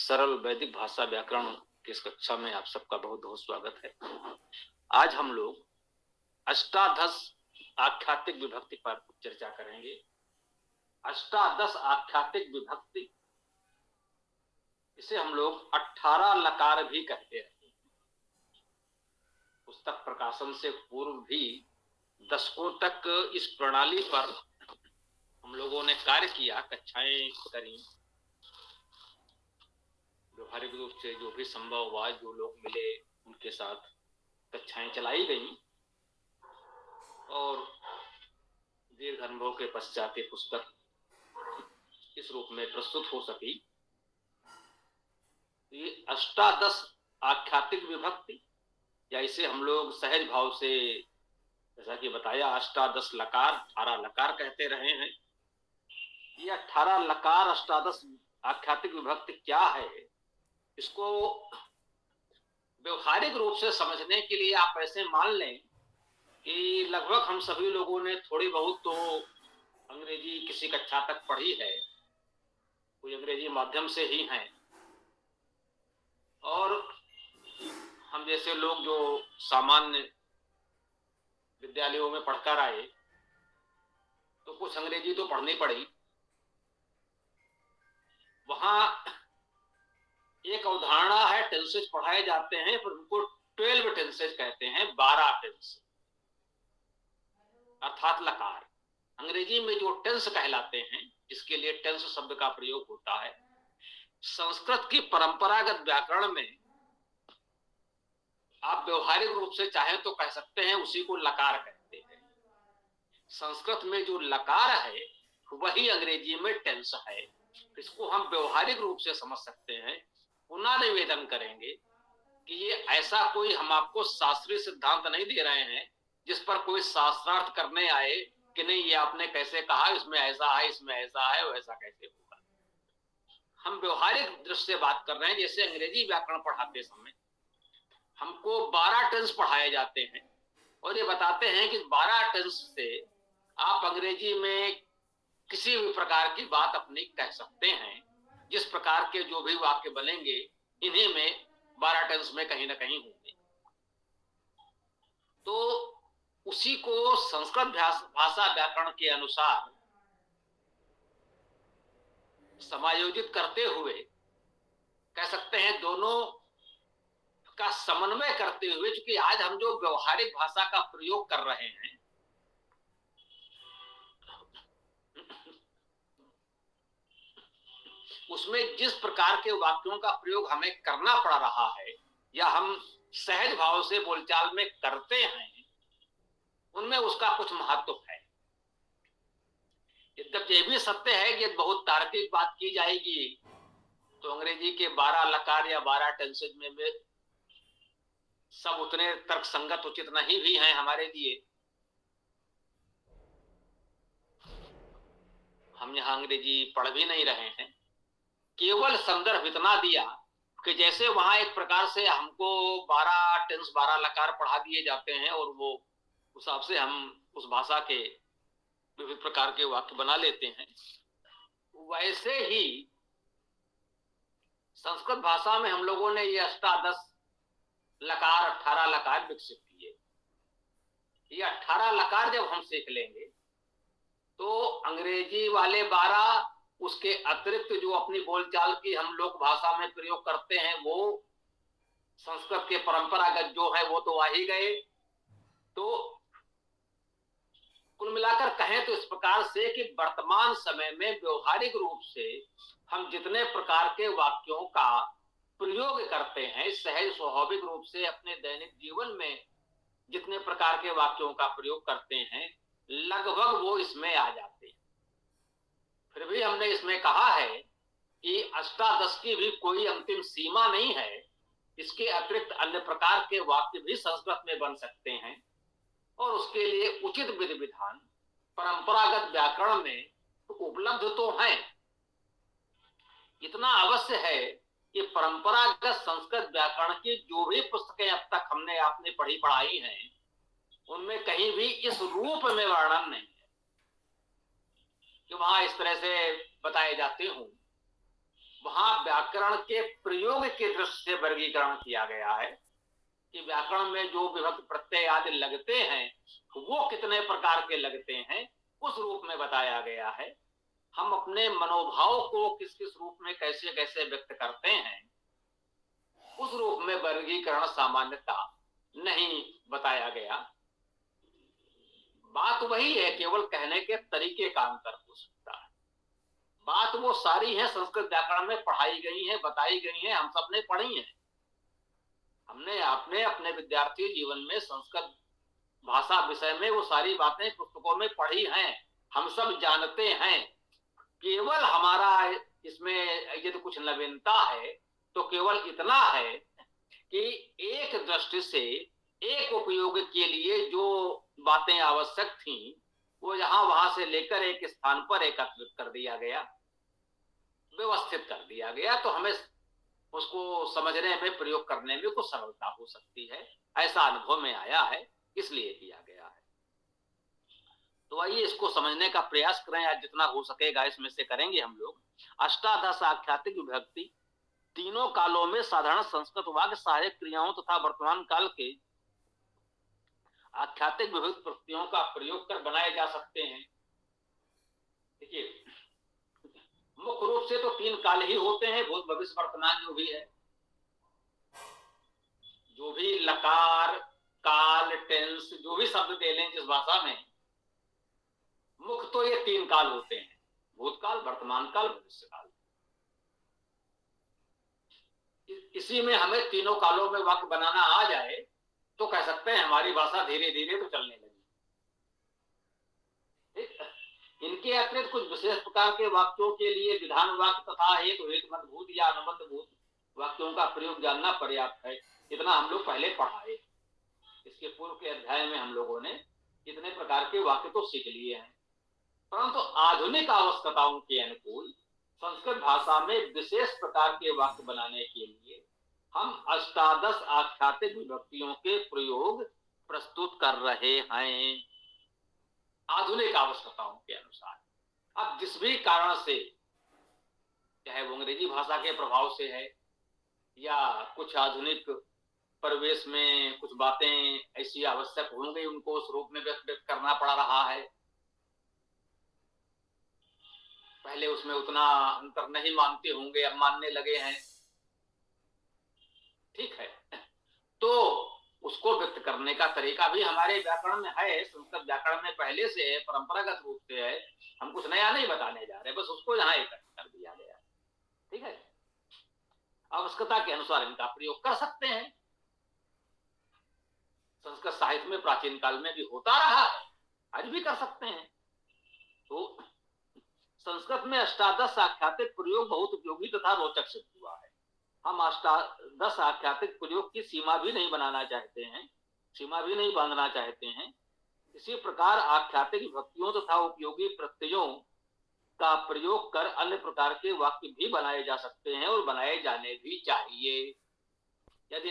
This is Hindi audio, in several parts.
सरल वैदिक भाषा व्याकरण की इस कक्षा में आप सबका बहुत बहुत स्वागत है। आज हम लोग अष्टादश आख्यातिक विभक्ति पर चर्चा करेंगे। अष्टादश आख्यातिक विभक्ति, इसे हम लोग 18 लकार भी कहते हैं। पुस्तक प्रकाशन से पूर्व भी दशकों तक इस प्रणाली पर हम लोगों ने कार्य किया, कक्षाएं करी। व्यवहारिक रूप से जो भी संभव हुआ, जो लोग मिले उनके साथ कक्षाएं चलाई गई और दीर्घ अनुभव के पश्चात ये पुस्तक इस रूप में प्रस्तुत हो सकी। ये अष्टादश आख्यातिक विभक्ति, या इसे हम लोग सहज भाव से, जैसा कि बताया, अष्टादश लकार 18 लकार कहते रहे हैं। ये 18 लकार अष्टादश आख्यातिक विभक्ति क्या है, इसको व्यवहारिक रूप से समझने के लिए आप ऐसे मान लें कि लगभग हम सभी लोगों ने थोड़ी बहुत तो अंग्रेजी किसी कक्षा तक पढ़ी है, कोई अंग्रेजी माध्यम से ही हैं। और हम जैसे लोग जो सामान्य विद्यालयों में पढ़कर आए, तो कुछ अंग्रेजी तो पढ़नी पड़ी। वहां एक अवधारणा है, टेंसेज पढ़ाए जाते हैं, पर उनको 12 टेंसेज कहते हैं, 12 टेंस अर्थात लकार। अंग्रेजी में जो टेंस कहलाते हैं, जिसके लिए टेंस शब्द का प्रयोग होता है, संस्कृत की परंपरागत व्याकरण में आप व्यवहारिक रूप से चाहे तो कह सकते हैं उसी को लकार कहते हैं। संस्कृत में जो लकार है वही अंग्रेजी में टेंस है। इसको हम व्यवहारिक रूप से समझ सकते हैं। पुनः निवेदन करेंगे कि ये ऐसा कोई हम आपको शास्त्रीय सिद्धांत नहीं दे रहे हैं जिस पर कोई शास्त्रार्थ करने आए कि नहीं ये आपने कैसे कहा, इसमें ऐसा है, इसमें ऐसा है, वैसा कैसे होगा। हम व्यवहारिक दृष्टि से बात कर रहे हैं। जैसे अंग्रेजी व्याकरण पढ़ाते समय हमको 12 टेंस पढ़ाए जाते हैं और ये बताते हैं कि 12 टेंस से आप अंग्रेजी में किसी भी प्रकार की बात अपनी कह सकते हैं। जिस प्रकार के जो भी वाक्य बनेंगे, इन्हीं में 12 टेंस में कहीं ना कहीं होंगे। तो उसी को संस्कृत भाषा व्याकरण के अनुसार समायोजित करते हुए कह सकते हैं, दोनों का समन्वय करते हुए, क्योंकि आज हम जो व्यवहारिक भाषा का प्रयोग कर रहे हैं, उसमें जिस प्रकार के वाक्यों का प्रयोग हमें करना पड़ रहा है या हम सहज भाव से बोलचाल में करते हैं, उनमें उसका कुछ महत्व है। यद्यपि यह भी सत्य है कि बहुत तार्किक बात की जाएगी तो अंग्रेजी के 12 लकार या 12 टेंसेज में सब उतने तर्क संगत उचित नहीं भी हैं हमारे लिए। हम यहाँ अंग्रेजी पढ़ भी नहीं रहे हैं, केवल संदर्भ इतना दिया कि जैसे वहां एक प्रकार से हमको 12 टेंस 12 लकार पढ़ा दिए जाते हैं और वो उस हिसाब से हम उस भाषा के विभिन्न प्रकार के वाक्य बना लेते हैं, वैसे ही संस्कृत भाषा में हम लोगों ने ये अष्टादश लकार 18 लकार विकसित किए। ये 18 लकार जब हम सीख लेंगे तो अंग्रेजी वाले 12, उसके अतिरिक्त जो अपनी बोलचाल की हम लोग भाषा में प्रयोग करते हैं, वो संस्कृत के परंपरागत जो है वो तो आ ही गए। तो कुल मिलाकर कहें तो इस प्रकार से कि वर्तमान समय में व्यवहारिक रूप से हम जितने प्रकार के वाक्यों का प्रयोग करते हैं, सहज स्वाभाविक रूप से अपने दैनिक जीवन में जितने प्रकार के वाक्यों का प्रयोग करते हैं, लगभग वो इसमें आ जाते हैं। फिर भी हमने इसमें कहा है कि अष्टादश की भी कोई अंतिम सीमा नहीं है। इसके अतिरिक्त अन्य प्रकार के वाक्य भी संस्कृत में बन सकते हैं और उसके लिए उचित विधि विधान परंपरागत व्याकरण में उपलब्ध तो हैं। इतना अवश्य है कि परंपरागत संस्कृत व्याकरण की जो भी पुस्तकें अब तक हमने आपने पढ़ी पढ़ाई हैं, उनमें कहीं भी इस रूप में वर्णन नहीं है कि वहां इस तरह से बताए जाते हों। वहां व्याकरण के प्रयोग के दृष्टि से वर्गीकरण किया गया है कि व्याकरण में जो विभक्त प्रत्यय आदि लगते हैं वो कितने प्रकार के लगते हैं, उस रूप में बताया गया है। हम अपने मनोभाव को किस किस रूप में कैसे कैसे व्यक्त करते हैं, उस रूप में वर्गीकरण सामान्यता नहीं बताया गया। बात वही है, केवल कहने के तरीके का अंतर हो सकता है। बात वो सारी है संस्कृत व्याकरण में पढ़ाई गई है, बताई गई है, हम सब ने पढ़ी है। हमने अपने अपने विद्यार्थी जीवन में संस्कृत भाषा विषय में वो सारी बातें पुस्तकों में पढ़ी हैं, हम सब जानते हैं। केवल हमारा इसमें यदि कुछ नवीनता है तो केवल इतना है कि एक दृष्टि से एक उपयोग के लिए जो बातें आवश्यक थी वो यहां वहां से लेकर एक स्थान पर एकत्रित कर दिया गया, व्यवस्थित कर दिया गया, तो हमें उसको समझने में, प्रयोग करने में कुछ सरलता हो सकती है। ऐसा अनुभव में आया है, इसलिए किया गया है। तो आइए इसको समझने का प्रयास करें, आज जितना हो सकेगा इसमें से करेंगे हम लोग। अष्टादश आख्यातिक विभक्ति तीनों कालों में साधारण संस्कृत वाक्य सहायक क्रियाओं तथा वर्तमान काल के आख्यातिक विभक्त प्रत्ययों का प्रयोग कर बनाए जा सकते हैं। देखिए, मुख्य रूप से तो तीन काल ही होते हैं, भूत भविष्य वर्तमान जो भी है, जो भी लकार काल टेंस जो भी शब्द दे लें जिस भाषा में, मुख्य तो ये तीन काल होते हैं, भूतकाल वर्तमान काल भविष्य काल। इसी में हमें तीनों कालों में वाक्य बनाना आ जाए तो कह सकते हैं हमारी भाषा धीरे धीरे तो चलने लगी। इनके अतिरिक्त कुछ विशेष प्रकार के वाक्यों के लिए विधान वाक्य तथा हेतु हेतुमतभूत या अनुबंधभूत वाक्यों का प्रयोग जानना पर्याप्त है। इतना हम लोग पहले पढ़ाए, इसके पूर्व के अध्याय में हम लोगों ने इतने प्रकार के वाक्य तो सीख लिए हैं। परंतु आधुनिक आवश्यकताओं के अनुकूल संस्कृत भाषा में विशेष प्रकार के वाक्य बनाने के लिए हम अष्टादश आख्यातिक विभक्तियों के प्रयोग प्रस्तुत कर रहे हैं, आधुनिक आवश्यकताओं के अनुसार। अब जिस भी कारण से, चाहे वो अंग्रेजी भाषा के प्रभाव से है या कुछ आधुनिक परिवेश में कुछ बातें ऐसी आवश्यक होंगी, उनको उस रूप में व्यक्त करना पड़ रहा है। पहले उसमें उतना अंतर नहीं मानते होंगे, अब मानने लगे हैं, ठीक है। तो उसको व्यक्त करने का तरीका भी हमारे व्याकरण में है, संस्कृत व्याकरण में पहले से है, परंपरागत रूप से है। हम कुछ नया नहीं बताने जा रहे, बस उसको यहाँ एकत्र कर दिया गया, ठीक है। आवश्यकता के अनुसार इनका प्रयोग कर सकते हैं। संस्कृत साहित्य में प्राचीन काल में भी होता रहा है, आज भी कर सकते हैं। तो संस्कृत में अष्टादश आख्यातिक प्रयोग बहुत उपयोगी तथा रोचक सिद्ध हुआ है। हम अष्टादश आख्यातिक प्रयोग की सीमा भी नहीं बनाना चाहते हैं, सीमा भी नहीं बांधना चाहते हैं। इसी प्रकार आख्यातिक विभक्तियों तथा उपयोगी प्रत्ययों का प्रयोग कर अन्य प्रकार के वाक्य भी बनाए जा सकते हैं और बनाए जाने भी चाहिए। यदि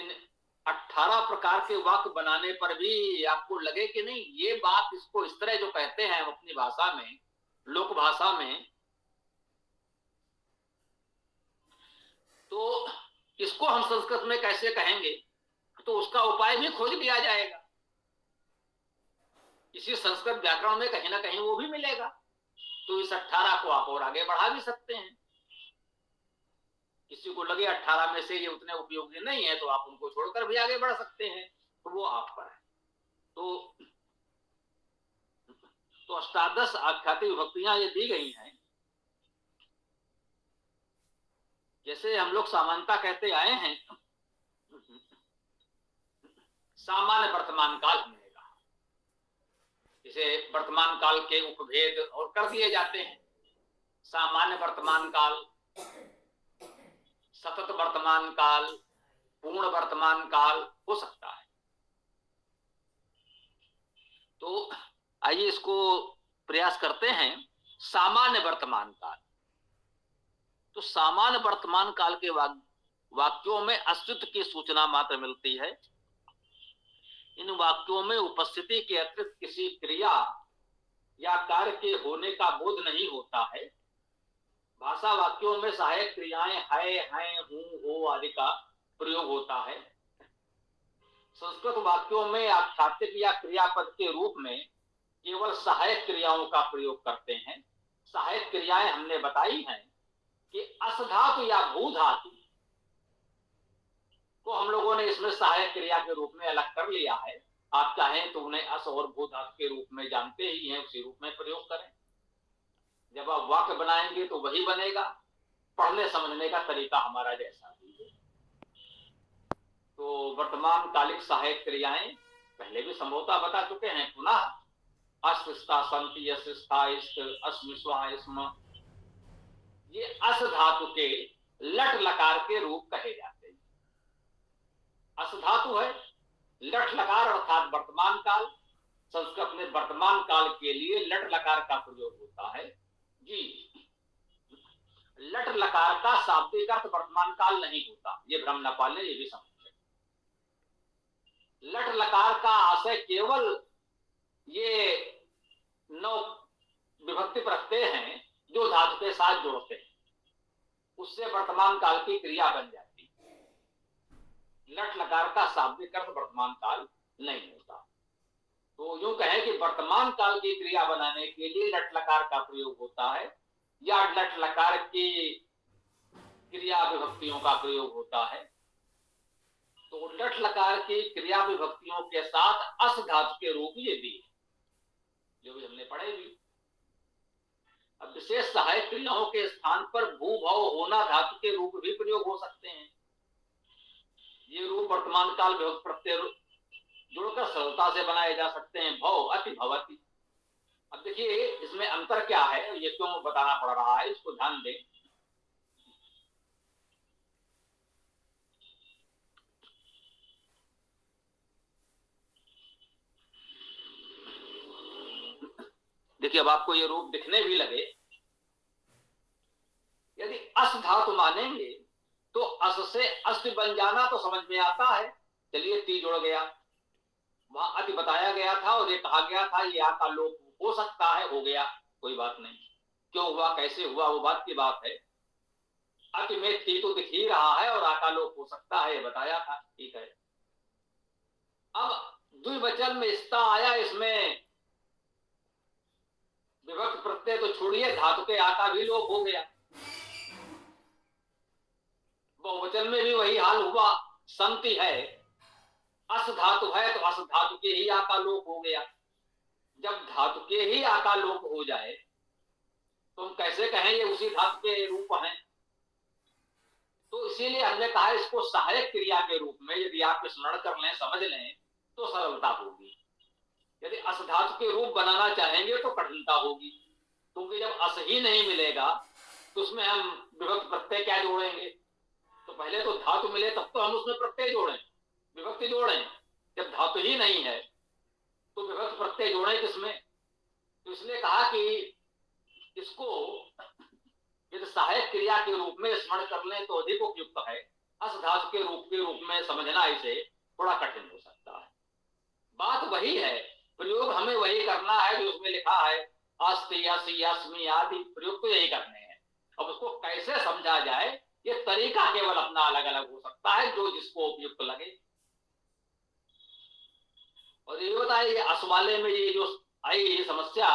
18 प्रकार के वाक्य बनाने पर भी आपको लगे कि नहीं ये बात, इसको इस तरह जो कहते हैं हम अपनी भाषा में, लोक भाषा में, तो इसको हम संस्कृत में कैसे कहेंगे, तो उसका उपाय भी खोज लिया जाएगा। इसी संस्कृत व्याकरण में कहीं ना कहीं वो भी मिलेगा। तो इस 18 को आप और आगे बढ़ा भी सकते हैं। किसी को लगे 18 में से ये उतने उपयोगी नहीं है तो आप उनको छोड़कर भी आगे बढ़ सकते हैं, तो वो आप पर है। तो अष्टादश आख्यातिक विभक्तियां ये दी गई हैं। जैसे हम लोग समानता कहते आए हैं, सामान्य वर्तमान काल हमने कहा, इसे वर्तमान काल के उपभेद और कर दिए जाते हैं। सामान्य वर्तमान काल, सतत वर्तमान काल, पूर्ण वर्तमान काल हो सकता है। तो आइए इसको प्रयास करते हैं। सामान्य वर्तमान काल, तो सामान्य वर्तमान काल के वाक्यों में अस्तित्व की सूचना मात्र मिलती है। इन वाक्यों में उपस्थिति के अतिरिक्त किसी क्रिया या कार्य के होने का बोध नहीं होता है। भाषा भाषा वाक्यों में सहायक क्रियाएं है, हैं, हूं, हो आदि का प्रयोग होता है। संस्कृत वाक्यों में आख्यातिक या क्रियापद के रूप में केवल सहायक क्रियाओं का प्रयोग करते हैं। सहायक क्रियाएं हमने बताई हैं कि अस धातु या भू धातु को हम लोगों ने इसमें सहायक क्रिया के रूप में अलग कर लिया है। आप चाहें तो उन्हें अस और भू धातु के रूप में जानते ही हैं, उसी रूप में प्रयोग करें। जब आप वाक्य बनाएंगे तो वही बनेगा, पढ़ने समझने का तरीका हमारा जैसा ही है। तो वर्तमान कालिक सहायक क्रियाएं पहले भी संभवतः बता चुके हैं। पुनः अस्था संति, अस्था इष्ट, अस्मिस्वा इस्म, ये अस धातु के लट लकार के रूप कहे जाते हैं। अस धातु है, लट लकार अर्थात वर्तमान काल। संस्कृत में वर्तमान काल के लिए लट लकार का प्रयोग होता है जी। लट लकार का शाब्दिक अर्थ वर्तमान काल नहीं होता, ये भ्रम न पालें, ये भी समझ। लट लकार का आशय केवल ये नौ विभक्ति प्रत्यय हैं जो धातु के साथ जोड़ते हैं, उससे वर्तमान काल की क्रिया बन जाती है। लट लकार का शाब्दिक अर्थ वर्तमान काल नहीं होता। तो यूं कहें कि वर्तमान काल की क्रिया बनाने के लिए लट लकार का प्रयोग होता है, या लट लकार की क्रिया विभक्तियों का प्रयोग होता है। तो लट लकार की क्रिया विभक्तियों के साथ अस धातु के रूप ये भी है, जो भी हमने पढ़े भी। अब विशेष सहायक क्रियाओं के स्थान पर भू भव होना धातु के रूप भी प्रयोग हो सकते हैं। ये रूप वर्तमान काल विभक्त प्रत्यय जुड़कर सरलता से बनाए जा सकते हैं। भव अति भवति। अब देखिए इसमें अंतर क्या है, ये क्यों बताना पड़ रहा है, इसको ध्यान दें। देखिए अब आपको ये रूप दिखने भी लगे, यदि अस धातु मानेंगे तो अस से अस्त बन जाना तो समझ में आता है। चलिए ती जुड़ गया, वहां अति बताया गया था और ये कहा गया था ये आ का लोप हो सकता है, हो गया, कोई बात नहीं। क्यों हुआ, कैसे हुआ, वो बात की बात है। अति में ती तो दिख ही रहा है और आ का लोप हो सकता है, ये बताया था, ठीक है। अब द्विवचन में स्था आया, इसमें विभक्त प्रत्यय तो छोड़िए, धातु के आ का भी लोप हो गया। बहुवचन में भी वही हाल हुआ, संति है, अस धातु है तो अस धातु के ही आका लोप हो गया। जब धातु के ही आका लोप हो जाए तो हम कैसे कहें ये उसी धातु के रूप हैं। तो इसीलिए हमने कहा इसको सहायक क्रिया के रूप में यदि आप स्मरण कर लें, समझ लें तो सरलता होगी। यदि अस धातु के रूप बनाना चाहेंगे तो कठिनता होगी, क्योंकि जब अस ही नहीं मिलेगा तो उसमें हम विभक्त प्रत्यय क्या जोड़ेंगे। तो पहले तो धातु मिले तब तो हम उसमें प्रत्यय जोड़ें, विभक्ति जोड़ें। जब धातु ही नहीं है तो विभक्त प्रत्यय जोड़ें किसमें। तो इसलिए कहा कि इसको यदि सहायक क्रिया के रूप में स्मरण कर लें तो अधिक उपयुक्त है। अस धातु के रूप में समझना इसे थोड़ा कठिन हो सकता है। बात वही है, प्रयोग हमें वही करना है जो उसमें लिखा है, अस्ति असि अस्मि आदि प्रयोग तो यही करने हैं। अब उसको कैसे समझा जाए ये तरीका केवल अपना अलग अलग हो सकता है, जो जिसको उपयुक्त लगे। और ये बताइए अस वाले में ये जो आई ये समस्या,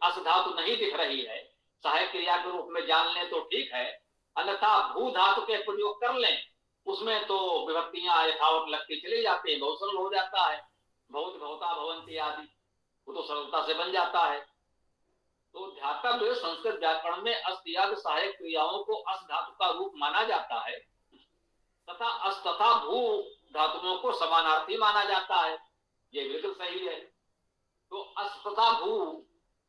अस धातु नहीं दिख रही है, सहायक क्रिया के रूप में जान लें तो ठीक है, अन्यथा भू धातु के प्रयोग कर लें, उसमें तो विभक्तियां यथावत लगती चली जाती है, बहुत सरल हो जाता है। बहुत भवता भवंती आदि वो तो सरलता से बन जाता है। तो ध्यातव्य संस्कृत व्याकरण में अस्त्यादि सहायक क्रियाओं को अस धातु का रूप माना जाता है तथा अस तथा भू धातुओं को समानार्थी माना जाता है, ये बिल्कुल सही है। तो अस तथा भू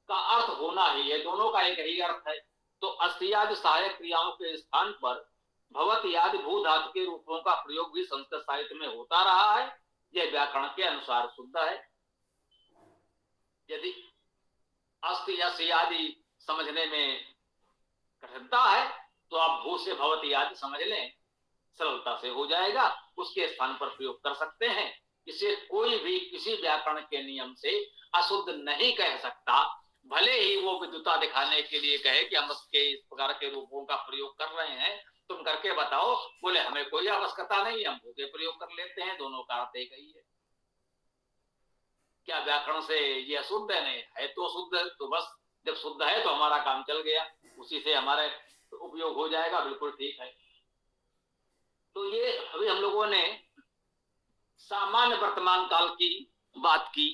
का अर्थ होना ही है, दोनों का एक ही अर्थ है। तो अस्त्यादि सहायक क्रियाओं के स्थान पर भवत आदि भू धातु के रूपों का प्रयोग भी संस्कृत साहित्य में होता रहा है, यह व्याकरण के अनुसार शुद्ध है। यदि अस्ति अस्ति आदि समझने में कठिनता है तो आप भू से भवती आदि समझ लें, सरलता से हो जाएगा, उसके स्थान पर प्रयोग कर सकते हैं। इसे कोई भी किसी व्याकरण के नियम से अशुद्ध नहीं कह सकता। भले ही वो विद्युता दिखाने के लिए कहे कि हम इसके इस प्रकार के रूपों का प्रयोग कर रहे हैं, तुम करके बताओ। बोले हमें कोई आवश्यकता नहीं, हम भूखे प्रयोग कर लेते हैं, दोनों का अर्थ एक ही है। क्या व्याकरण से ये अशुद्ध है? नहीं है, तो शुद्ध। तो बस जब शुद्ध है तो हमारा काम चल गया, उसी से हमारे उपयोग हो जाएगा, बिल्कुल ठीक है। तो ये अभी हम लोगों ने सामान्य वर्तमान काल की बात की।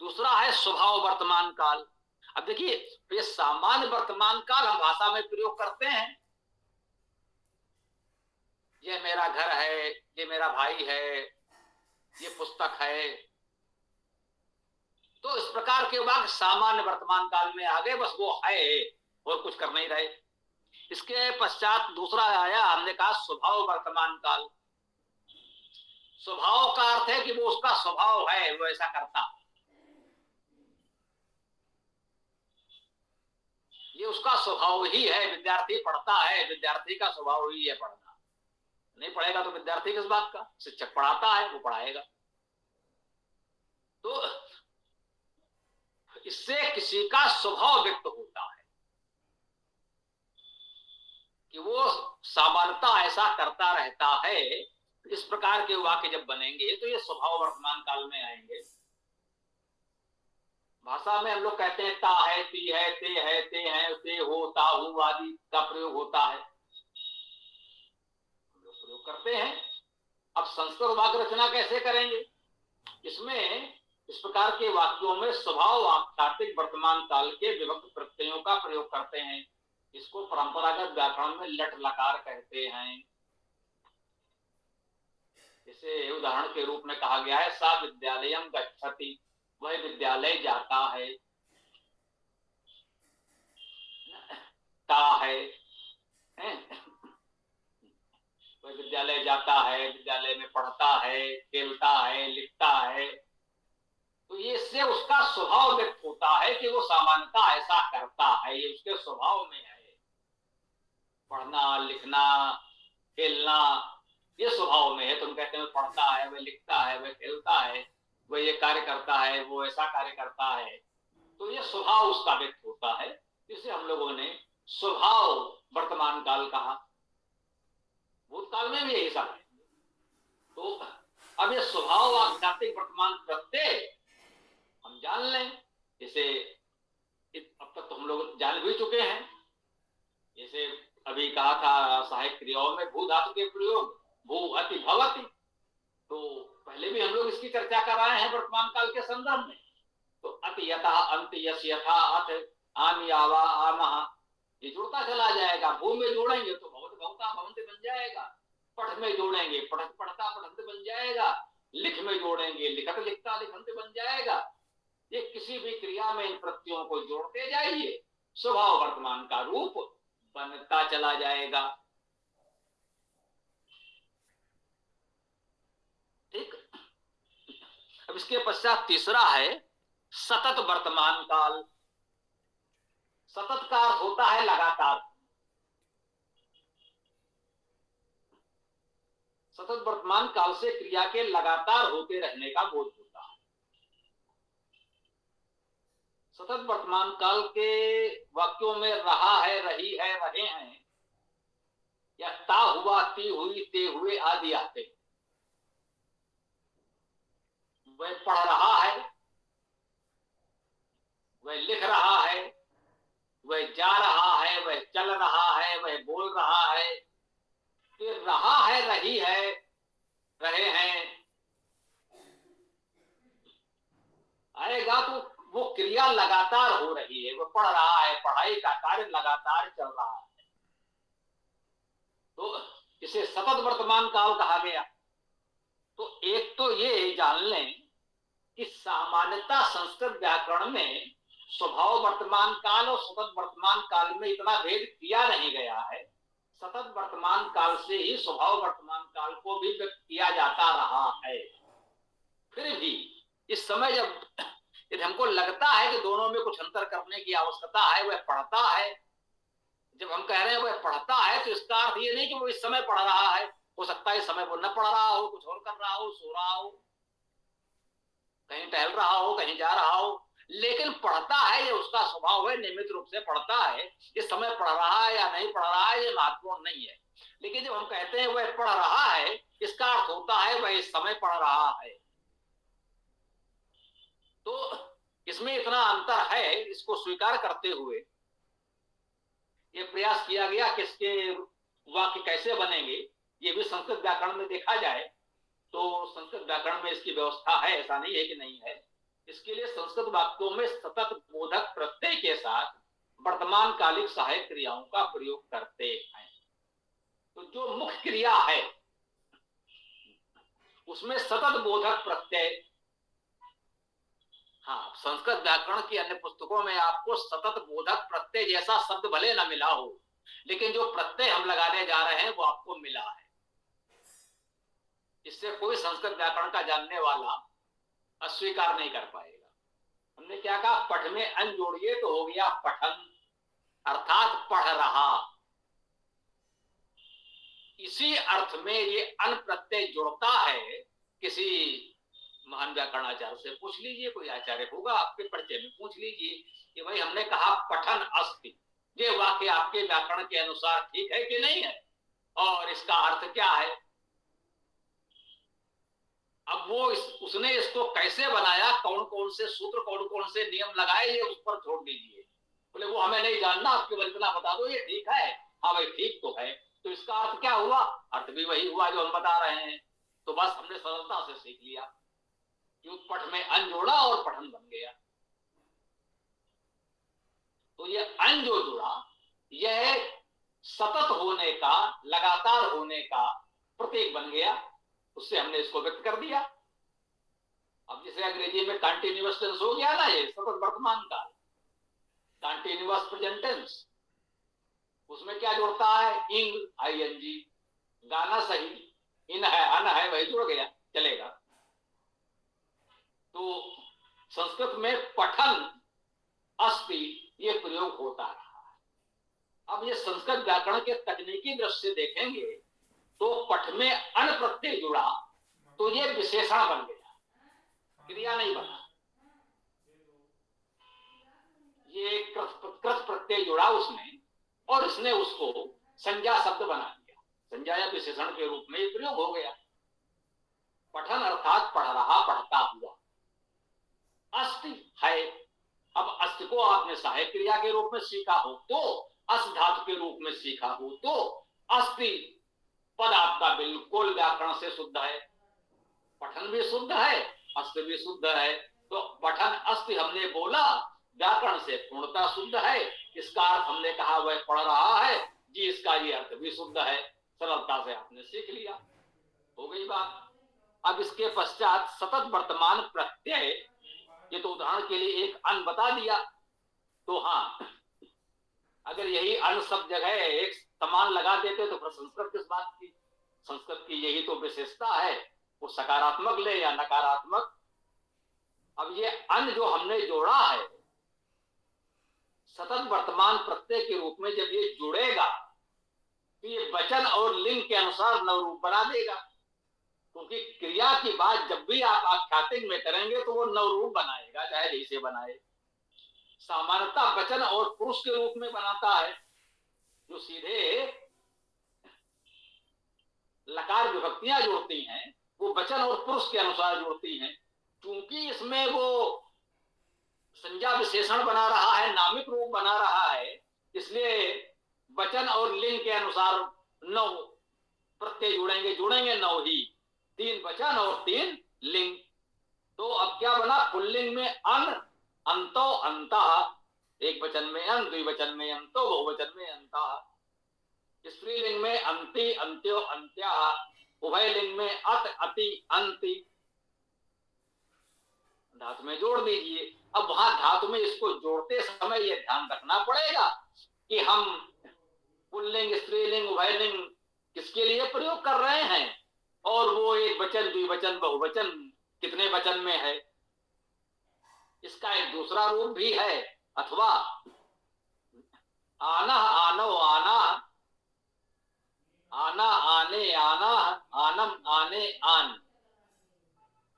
दूसरा है स्वभाव वर्तमान काल। अब देखिए, ये सामान्य वर्तमान काल हम भाषा में प्रयोग करते हैं। ये मेरा घर है, ये मेरा भाई है, ये पुस्तक है, तो इस प्रकार के वाक्य सामान्य वर्तमान काल में आ गए, बस वो है और कुछ कर नहीं रहे। इसके पश्चात दूसरा आया, हमने कहा स्वभाव वर्तमान काल। स्वभाव का अर्थ है कि वो उसका स्वभाव है, वो ऐसा करता, ये उसका स्वभाव ही है। विद्यार्थी पढ़ता है, विद्यार्थी का स्वभाव ही है पढ़ना। नहीं पढ़ेगा तो विद्यार्थी किस बात का? शिक्षक पढ़ाता है, वो पढ़ाएगा। तो इससे किसी का स्वभाव व्यक्त होता है कि वो सामान्यता ऐसा करता रहता है। इस प्रकार के वाक्य जब बनेंगे तो ये स्वभाव वर्तमान काल में आएंगे। भाषा में हम लोग कहते हैं ता है, ती है, ते है, ते हैं, ते हो, ता हूं आदि का प्रयोग होता है, हम लोग प्रयोग करते हैं। अब संस्कृत वाक्य रचना कैसे करेंगे? इसमें इस प्रकार के वाक्यों में स्वभाव वाक्यात्मक वर्तमान काल के विभक्त प्रत्ययों का प्रयोग करते हैं। इसको परंपरागत व्याकरण में लट लकार कहते हैं। जैसे उदाहरण के रूप में कहा गया है, सा विद्यालयम गच्छति, वह विद्यालय जाता है। ता है, वह विद्यालय जाता है, विद्यालय में पढ़ता है, खेलता है, लिखता है। तो ये इससे उसका स्वभाव व्यक्त होता है कि वो सामान्यता ऐसा करता है, ये उसके स्वभाव में है। पढ़ना, लिखना, खेलना, ये स्वभाव में है। तुम कहते हैं पढ़ता है, वह लिखता है, वह खेलता है, वह ये कार्य करता है, वो ऐसा कार्य करता है, तो ये स्वभाव उसका व्यक्त होता है। इसे हम लोगों ने स्वभाव वर्तमान काल कहा। भूतकाल में भी यही सब है। तो अब ये स्वभाव आध्यात्मिक वर्तमान प्रत्यय हम जान लें। जैसे अब तक तो हम लोग जान भी चुके हैं। जैसे अभी कहा था सहायक क्रियाओं में भू धातु के प्रयोग, भू अति भवति, तो पहले भी हम लोग इसकी चर्चा कर रहे हैं वर्तमान काल के संदर्भ में। तो अति यथा, अंत यश यथा, अथ, आम यावा, आमहा, ये जुड़ता चला जाएगा। भू में जोड़ेंगे तो भवत भवता भवंत बन जाएगा, पठ में जोड़ेंगे पढ़त पढ़ता पढ़ंत बन जाएगा, लिख में जोड़ेंगे लिखत लिखता लिखंत बन जाएगा। ये किसी भी क्रिया में इन प्रत्ययों को जोड़ते जाइए, स्वभाव वर्तमान का रूप बनता चला जाएगा। ठीक। अब इसके पश्चात तीसरा है सतत वर्तमान काल। सतत का अर्थ होता है लगातार। सतत वर्तमान काल से क्रिया के लगातार होते रहने का बोध होता है। सतत वर्तमान काल के वाक्यों में रहा है, रही है, रहे हैं, या ता हुआ, ती हुई, ते हुए आदि आते हैं। वह पढ़ रहा है, वह लिख रहा है, वह जा रहा है, वह चल रहा है, वह बोल रहा है। फिर रहा है, रही है, रहे हैं आएगा तो वो क्रिया लगातार हो रही है। वो पढ़ रहा है, पढ़ाई का कार्य लगातार चल रहा है, तो इसे सतत वर्तमान काल कहा गया। तो एक तो ये जान लें कि सामान्यता संस्कृत व्याकरण में स्वभाव वर्तमान काल और सतत वर्तमान काल में इतना भेद किया नहीं गया है। सतत वर्तमान काल से ही स्वभाव वर्तमान काल को भी व्यक्त किया जाता रहा है। फिर भी इस समय जब यदि हमको लगता है कि दोनों में कुछ अंतर करने की आवश्यकता है, वह पढ़ता है, जब हम कह रहे हैं वह पढ़ता है तो इसका अर्थ ये नहीं कि वो इस समय पढ़ रहा है। हो सकता है इस समय वो न पढ़ रहा हो, कुछ और कर रहा हो, सो रहा हो, कहीं टहल रहा हो, कहीं जा रहा हो, लेकिन पढ़ता है, ये उसका स्वभाव है, नियमित रूप से पढ़ता है। इस समय पढ़ रहा है या नहीं पढ़ रहा है ये महत्वपूर्ण नहीं है। लेकिन जब हम कहते हैं वह पढ़ रहा है, इसका अर्थ होता है वह इस समय पढ़ रहा है। तो इसमें इतना अंतर है, इसको स्वीकार करते हुए ये प्रयास किया गया कि इसके वाक्य कैसे बनेंगे। ये भी संस्कृत व्याकरण में देखा जाए तो संस्कृत व्याकरण में इसकी व्यवस्था है, ऐसा नहीं है कि नहीं है। इसके लिए संस्कृत वाक्यों में सतत बोधक प्रत्यय के साथ वर्तमान कालिक सहायक क्रियाओं का प्रयोग करते हैं। तो जो मुख्य क्रिया है उसमें सतत बोधक प्रत्यय, हाँ, संस्कृत व्याकरण की अन्य पुस्तकों में आपको सतत बोधक प्रत्यय जैसा शब्द भले न मिला हो, लेकिन जो प्रत्यय हम लगाने जा रहे हैं वो आपको मिला है। इससे कोई संस्कृत व्याकरण का जानने वाला अस्वीकार नहीं कर पाएगा। हमने क्या कहा, पठ में अन जोड़िए तो हो गया पठन, अर्थात पढ़ रहा। इसी अर्थ में ये अन प्रत्यय जुड़ता है। किसी महान व्याकरणाचार्य से पूछ लीजिए, कोई आचार्य होगा आपके परिचय में, पूछ लीजिए कि भाई हमने कहा पठन अस्ति, ये वाक्य आपके व्याकरण के अनुसार ठीक है कि नहीं है, और इसका अर्थ क्या है। अब वो उसने इसको कैसे बनाया, कौन कौन से सूत्र, कौन कौन से नियम लगाए, ये उस पर छोड़ दीजिए। बोले वो हमें नहीं जानना, आपके केवल इतना बता दो ये ठीक है। हाँ भाई ठीक तो है, तो इसका अर्थ क्या हुआ, अर्थ भी वही हुआ जो हम बता रहे हैं। तो बस हमने सरलता से सीख लिया कि पठ में अन जोड़ा और पठन बन गया। तो ये अन जो जुड़ा यह सतत होने का, लगातार होने का प्रतीक बन गया, उससे हमने इसको व्यक्त कर दिया। अब जैसे अंग्रेजी में कंटिन्यूअस टेंस हो गया ना, ये सतत वर्तमान काल, कंटिन्यूअस प्रेजेंट टेंस, उसमें क्या जुड़ता है, इंग आईएनजी, गाना सही, इन है अन है वही जुड़ गया, चलेगा। तो संस्कृत में पठन अस्ति ये प्रयोग होता रहा है। अब ये संस्कृत व्याकरण के तकनीकी दृष्टि से देखेंगे तो पठ में अन प्रत्यय जुड़ा तो ये विशेषण बन गया, क्रिया नहीं बना। ये कृत प्रत्यय जुड़ा उसमें और इसने उसको संज्ञा शब्द बना दिया, संज्ञा या विशेषण के रूप में ये प्रयोग हो गया। पठन अर्थात पढ़ रहा, पढ़ता हुआ। अस्ति है, अब अस्ति को आपने सहायक क्रिया के रूप में सीखा हो तो, अस धातु के रूप में सीखा हो तो, अस्ति पद आपका बिल्कुल व्याकरण से शुद्ध है। पठन भी शुद्ध है, अस्ति भी शुद्ध है। तो पठन अस्ति हमने बोला, व्याकरण से पूर्णता शुद्ध है। इसका अर्थ हमने कहा वह पढ़ रहा है जी, इसका ये अर्थ भी शुद्ध है। सरलता से आपने सीख लिया, हो गई बात। अब इसके पश्चात सतत वर्तमान प्रत्यय, ये तो उदाहरण के लिए एक अन बता दिया। तो हाँ, अगर यही अन सब जगह एक समान लगा देते तो फिर संस्कृत किस बात की। संस्कृत की यही तो विशेषता है, वो सकारात्मक ले या नकारात्मक। अब ये अन जो हमने जोड़ा है सतत वर्तमान प्रत्यय के रूप में, जब ये जुड़ेगा तो ये वचन और लिंग के अनुसार नवरूप बना देगा। क्योंकि क्रिया की बात जब भी आप आख्यातिक में करेंगे तो वो नवरूप बनाएगा, चाहे जैसे बनाए। सामान्यतः वचन और पुरुष के रूप में बनाता है, जो सीधे लकार विभक्तियां जोड़ती हैं वो वचन और पुरुष के अनुसार जोड़ती हैं। क्योंकि इसमें वो संज्ञा विशेषण बना रहा है, नामिक रूप बना रहा है, इसलिए वचन और लिंग के अनुसार 9 प्रत्यय जुड़ेंगे 9 ही, 3 वचन और 3 लिंग। तो अब क्या बना, पुल्लिंग में अन, अंतो, अंतः, एक वचन में अन, द्विवचन में अंतो, बहुवचन में अंतः। स्त्रीलिंग में अंति, अंत्यो, अंत्या, उभयलिंग में अत, अति, अंति। धातु में जोड़ दीजिए। अब वहां धातु में इसको जोड़ते समय यह ध्यान रखना पड़ेगा कि हम पुल्लिंग, स्त्रीलिंग, उभयलिंग किसके लिए प्रयोग कर रहे हैं, और वो एक वचन, द्विवचन, बहुवचन कितने वचन में है। इसका एक दूसरा रूप भी है, अथवा आना, आनो, आना, आना, आने, आना, आनम, आने, आन,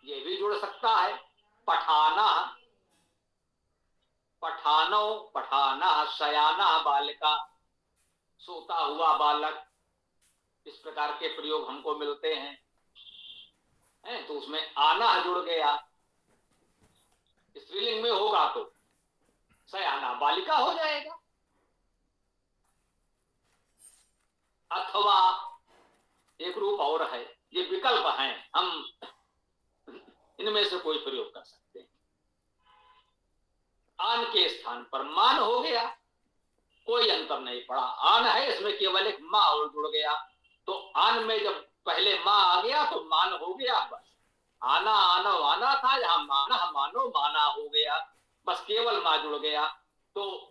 ये भी जुड़ सकता है। पठाना, पठाना, शयाना बालिका, सोता हुआ बालक, इस प्रकार के प्रयोग हमको मिलते हैं। तो उसमें आना जुड़ गया, स्त्रीलिंग में होगा तो शयाना बालिका हो जाएगा। अथवा एक रूप और है, ये विकल्प हैं, हम इनमें से कोई प्रयोग कर सकते हैं। आन के स्थान पर मान हो गया, कोई अंतर नहीं पड़ा, आन है इसमें केवल एक मां और जुड़ गया, तो आन में जब पहले मां आ गया तो मान हो गया, बस आना आना आना था, जहां माना मानो माना हो गया, बस केवल मां जुड़ गया, तो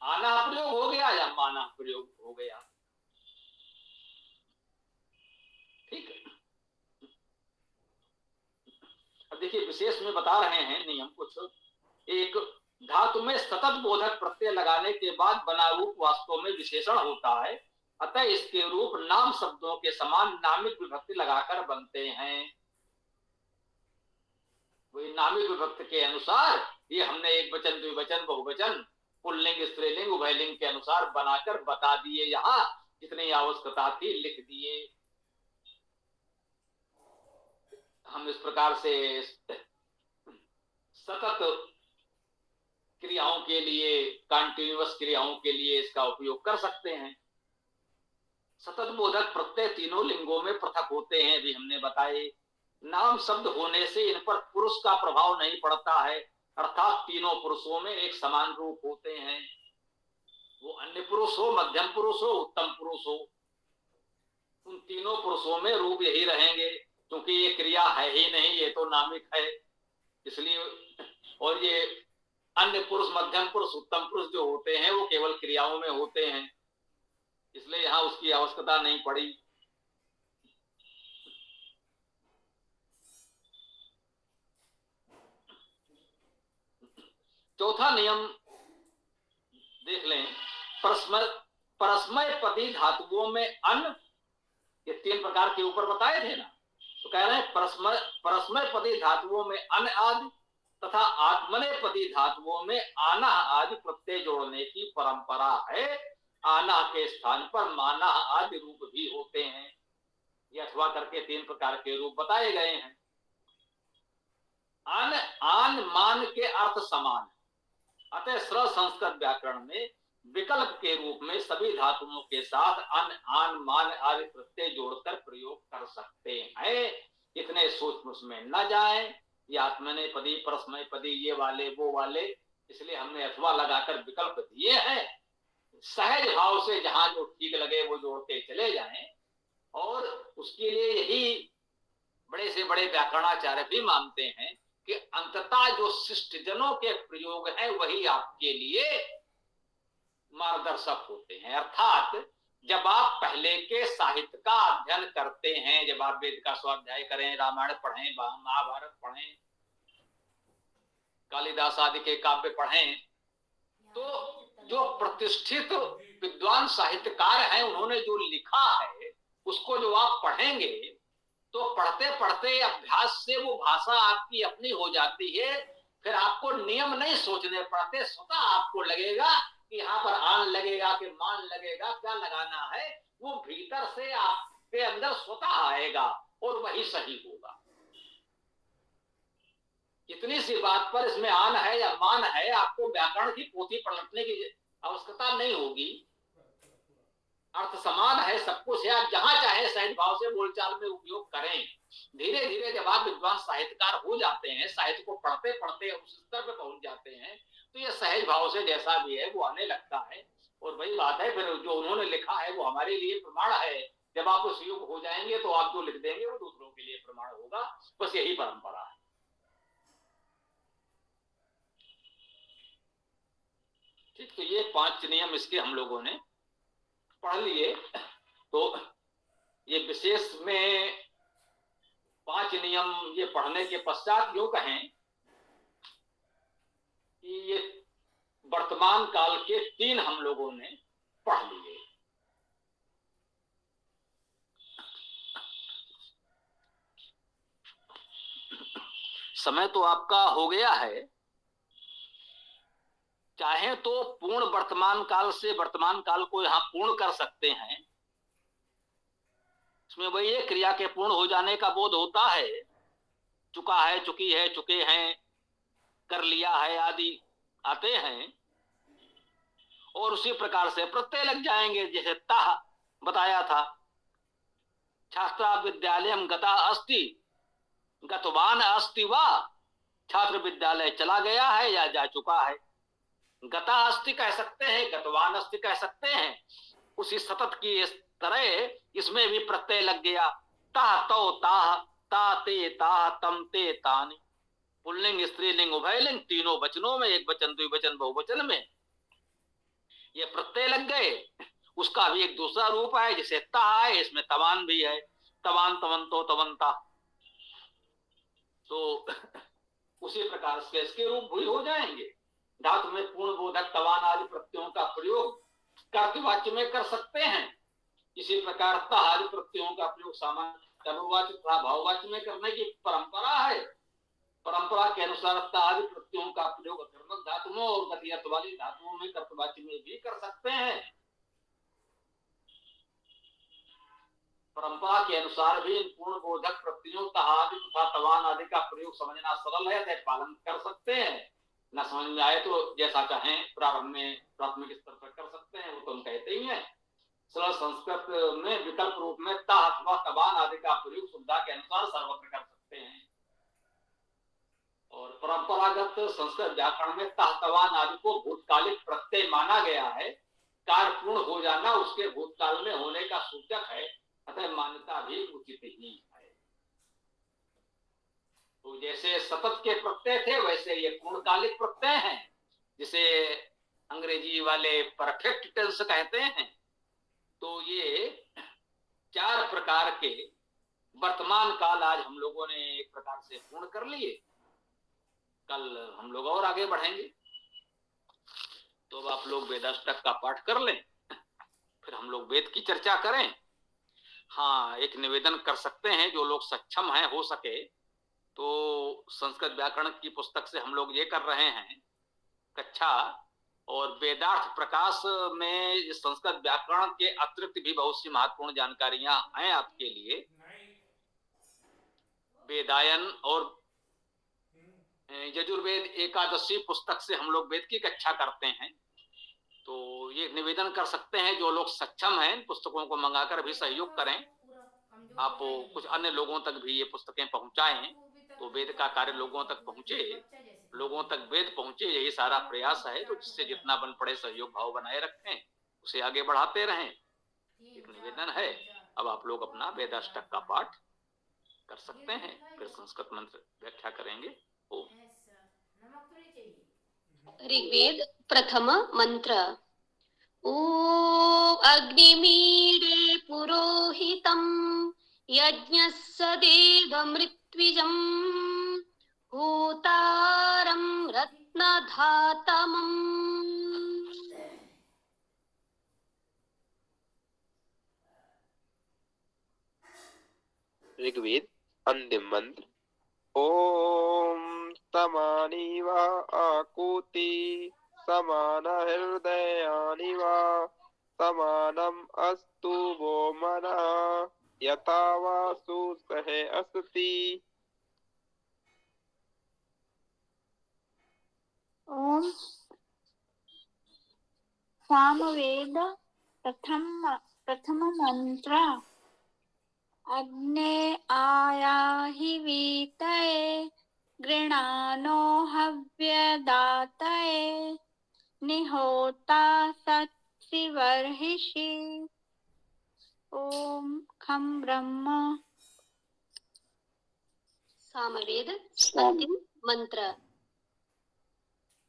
आना प्रयोग हो गया या माना प्रयोग हो गया। ठीक है, अब देखिए विशेष में बता रहे हैं नियम कुछ। एक धातु में सतत बोधक प्रत्यय लगाने के बाद बना रूप वास्तव में विशेषण होता है, अतः इसके रूप नाम शब्दों के समान नामिक विभक्ति लगाकर बनते हैं। वही नामिक विभक्ति के अनुसार ये हमने एक वचन, द्विवचन, बहुवचन, पुल्लिंग, स्त्रीलिंग, उभयलिंग के अनुसार बनाकर बता दिए, यहां जितनी आवश्यकता थी लिख दिए। हम इस प्रकार से सतत क्रियाओं के लिए, कंटिन्यूअस क्रियाओं के लिए इसका उपयोग कर सकते हैं। सतत बोधक प्रत्यय तीनों लिंगों में पृथक होते हैं, भी हमने बताए। नाम शब्द होने से इन पर पुरुष का प्रभाव नहीं पड़ता है, अर्थात तीनों पुरुषों में एक समान रूप होते हैं। वो अन्य पुरुष हो, मध्यम पुरुष हो, उत्तम पुरुष हो, उन तीनों पुरुषों में रूप यही रहेंगे, क्योंकि ये क्रिया है ही नहीं, ये तो नामिक है, इसलिए। और ये अन्य पुरुष, मध्यम पुरुष, उत्तम पुरुष जो होते हैं वो केवल क्रियाओं में होते हैं, इसलिए यहां उसकी आवश्यकता नहीं पड़ी। चौथा नियम देख लें, परस्मय पदी धातुओं में अन, ये तीन प्रकार के ऊपर बताए थे ना, तो कह रहे हैं परस्मय पदी धातुओं में अन आदि तथा आत्मनेपदी धातुओं में आना आदि प्रत्यय जोड़ने की परंपरा है। आना के स्थान पर माना आदि रूप भी होते हैं। ये अथवा करके तीन प्रकार के रूप बताए गए हैं। आन आन मान के अर्थ समान, अतः सरल संस्कृत व्याकरण में विकल्प के रूप में सभी धातुओं के साथ अन आन मान आदि प्रत्यय जोड़कर प्रयोग कर सकते हैं। इतने सूक्ष्म उसमें न जाए, ये आत्मनेपदी, परस्मैपदी, ये वाले वो वाले, इसलिए हमने अथवा लगाकर विकल्प दिए हैं। सहज भाव से जहां जो ठीक लगे वो जोड़ते चले जाएं, और उसके लिए यही बड़े से बड़े व्याकरणाचार्य भी मानते हैं कि अंततः जो शिष्टजनों के प्रयोग हैं वही आपके लिए मार्गदर्शक होते हैं। अर्थात जब आप पहले के साहित्य का अध्ययन करते हैं, जब आप वेद का स्वाध्याय करें, रामायण पढ़ें, महाभारत पढ़ें, कालिदास आदि के काव्य पढ़ें, तो जो प्रतिष्ठित विद्वान साहित्यकार हैं उन्होंने जो लिखा है उसको जो आप पढ़ेंगे तो पढ़ते पढ़ते अभ्यास से वो भाषा आपकी अपनी हो जाती है। फिर आपको नियम नहीं सोचने पड़ते, स्वतः आपको लगेगा कि यहाँ पर आन लगेगा कि मान लगेगा, क्या लगाना है, वो भीतर से आपके अंदर स्वतः आएगा और वही सही होगा। इतनी सी बात पर इसमें आन है या मान है, आपको व्याकरण की पोथी पलटने की आवश्यकता नहीं होगी। अर्थ समान है सब कुछ है, आप जहां चाहे सहज भाव से बोलचाल में उपयोग करें। धीरे धीरे जब आप विद्वान साहित्यकार हो जाते हैं, साहित्य को पढ़ते पढ़ते उस स्तर पर पहुंच जाते हैं, तो ये सहज भाव से जैसा भी है वो आने लगता है। और वही बात है, फिर जो उन्होंने लिखा है वो हमारे लिए प्रमाण है। जब आप उस युग हो जाएंगे तो आप जो लिख देंगे वो दूसरों के लिए प्रमाण होगा। बस यही परंपरा है। ठीक, तो ये 5 नियम इसके हम लोगों ने पढ़ लिए। तो ये विशेष में 5 नियम ये पढ़ने के पश्चात यूं कहें कि ये वर्तमान काल के 3 हम लोगों ने पढ़ लिए। समय तो आपका हो गया है, चाहे तो पूर्ण वर्तमान काल से वर्तमान काल को यहां पूर्ण कर सकते हैं। इसमें वही है, क्रिया के पूर्ण हो जाने का बोध होता है, चुका है, चुकी है, चुके हैं, कर लिया है आदि आते हैं। और उसी प्रकार से प्रत्यय लग जाएंगे, जैसे ता बताया था, छात्रा विद्यालय गता अस्ति, गतवान अस्ति वा, छात्र विद्यालय चला गया है या जा चुका है। गता अस्ति कह सकते हैं, गतवान अस्ति कह सकते हैं। उसी सतत की इस तरह इसमें भी प्रत्यय लग गया, ताह तो ताह, ता ते ताह, तम ते तानि। पुल्लिंग स्त्रीलिंग उभयलिंग तीनों वचनों में, एक वचन द्विवचन बहुवचन में ये प्रत्यय लग गए। उसका भी एक दूसरा रूप है, जिसे ता है, इसमें तवान भी है, तवान तवंतो तवंता। तो उसी प्रकार से इसके रूप भी हो जाएंगे। धातु में पूर्ण बोधक तवान आदि प्रत्ययों का प्रयोग कर्तवाच्य में कर सकते हैं। इसी प्रकार ता आदि प्रत्ययों का प्रयोग सामान्य कर्मवाच्य तथा भाववाच्य में करने की परंपरा है। परंपरा के अनुसार ता आदि प्रत्ययों का प्रयोग कर्मक धातुओं और गति अर्थ वाली धातुओं में कर्तवाच्य में भी कर सकते हैं। परंपरा के अनुसार भी इन पूर्ण बोधक प्रत्ययों आदि तथा तवान आदि का प्रयोग समझना सरल है, तो पालन कर सकते हैं। न समझ में आए तो जैसा चाहें प्रारंभ में प्राथमिक स्तर पर कर सकते हैं, वो तो हम कहते ही हैं। सरल संस्कृत में विकल्प रूप में ता अथवा तवान आदि का प्रयोग सुविधा के अनुसार सर्वत्र कर सकते हैं। और परंपरागत संस्कृत व्याकरण में ता तवान आदि को भूतकालिक प्रत्यय माना गया है। कार्य पूर्ण हो जाना उसके भूतकाल में होने का सूचक है, अतः मान्यता भी उचित ही है। तो जैसे सतत के प्रत्यय थे, वैसे ये पूर्णकालिक प्रत्यय हैं, जिसे अंग्रेजी वाले परफेक्ट टेंस कहते हैं। तो ये चार प्रकार के वर्तमान काल आज हम लोगों ने एक प्रकार से पूर्ण कर लिए। कल हम लोग और आगे बढ़ेंगे। तो अब आप लोग वेदाष्टक का पाठ कर लें, फिर हम लोग वेद की चर्चा करें। हाँ, एक निवेदन कर सकते हैं, जो लोग सक्षम हैं, हो सके तो संस्कृत व्याकरण की पुस्तक से हम लोग ये कर रहे हैं कक्षा, और वेदार्थ प्रकाश में संस्कृत व्याकरण के अतिरिक्त भी बहुत सी महत्वपूर्ण जानकारियां हैं आपके लिए। वेदायन और यजुर्वेद एकादशी पुस्तक से हम लोग वेद की कक्षा करते हैं। तो ये निवेदन कर सकते हैं, जो लोग सक्षम हैं पुस्तकों को मंगाकर भी सहयोग करें। आप कुछ अन्य लोगों तक भी ये पुस्तकें पहुंचाएं, तो वेद का कार्य लोगों तक पहुंचे, लोगों तक वेद पहुंचे, यही सारा प्रयास है। तो जिससे जितना बन पड़े सहयोग भाव बनाए रखें, उसे आगे बढ़ाते रहें, एक निवेदन है। अब आप लोग अपना वेदाष्टक का पाठ कर सकते हैं, फिर संस्कृत मंत्र व्याख्या करेंगे। ऋग्वेद प्रथम मंत्र। ॐ अग्निमीडे पुरोहितं यज्ञस्य देवमृत्विजम् होतारं रत्नधातमम्। ऋग्वेद अंतिम मंत्र। ओम समानि वा आकुति समान हृदयानि वा समानम अस्तु वो मना यथा वा सुसह अस्ति। ओम सामवेद प्रथम मंत्र। अग्ने आयाहि वीतये गृणानो हव्यदातये निहोता सत्सिवर्हिषि। ओम खम ब्रह्म। सामवेद अंतिम मंत्र।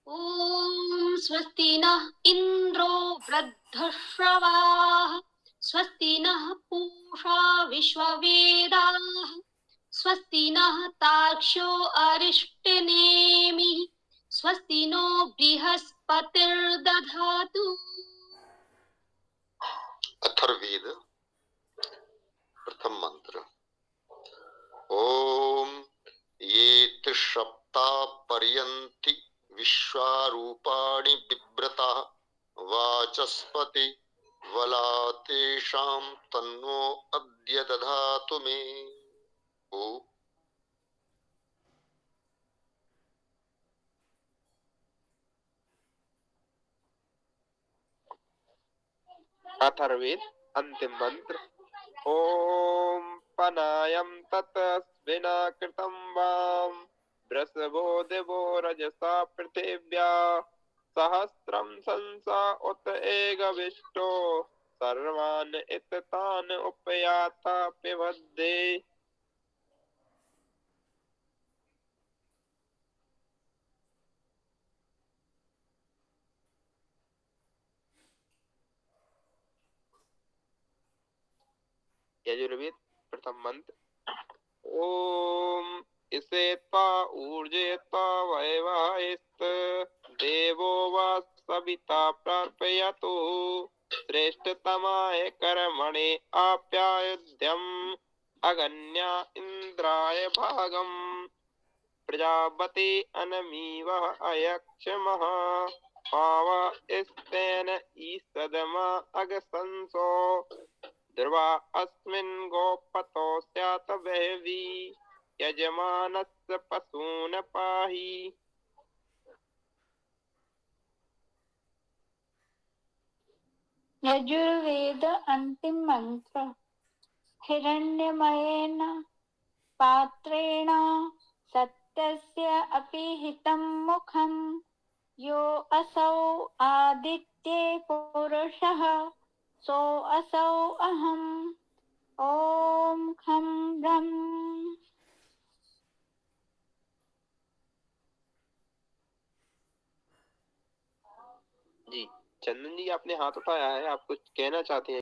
ॐ स्वस्ति नः इन्द्रो वृद्धश्रवाः स्वस्ति नः पूषा विश्ववेदाः स्वस्ति नः तार्क्ष्यो अरिष्टनेमिः स्वस्ति नो बृहस्पतिर्दधातु। अथर्ववेद प्रथम मंत्र। ओम ये सप्ताह पर्यन्ति विश्वारूपाणि बिभ्रता वाचस्पति वलातेषां तन्नो अद्य दधातु मे। ओ अथर्वेद अंतिम मंत्र। ओम पनायम ततस्विना कृतं वाम वृषभो दिवो रजसा पृथिव्या सहस्रम संसा उत एकविष्टो सर्वान् इत्तान् उपयाता पिबध्य। यजुर्वेद प्रथम मंत्र। ओम इसे त्वा ऊर्जेत्वा वैवाहिस्त देवो वा सविता प्रार्पयतु श्रेष्ठतमाय कर्मणे आप्यायध्यम् अगन्या इंद्राय भागम् प्रजापति अनमीवः अयक्षमः पाव इस्तेन ईसदमा अगसंसो ध्रुवा अस्मिन् गोपतो स्यात् बह्वी यजमानस्य पशून् पाहि। यजुर्वेद अंतिम मंत्र। हिरण्यमयेन पात्रेण सत्यस्य अपि हितं मुखं यो असौ आदित्ये पुरुषः सो असौ अहम्। ओम खं ब्रह्म। जी चंदन जी आपने हाथ उठाया है, आप कुछ कहना चाहते हैं?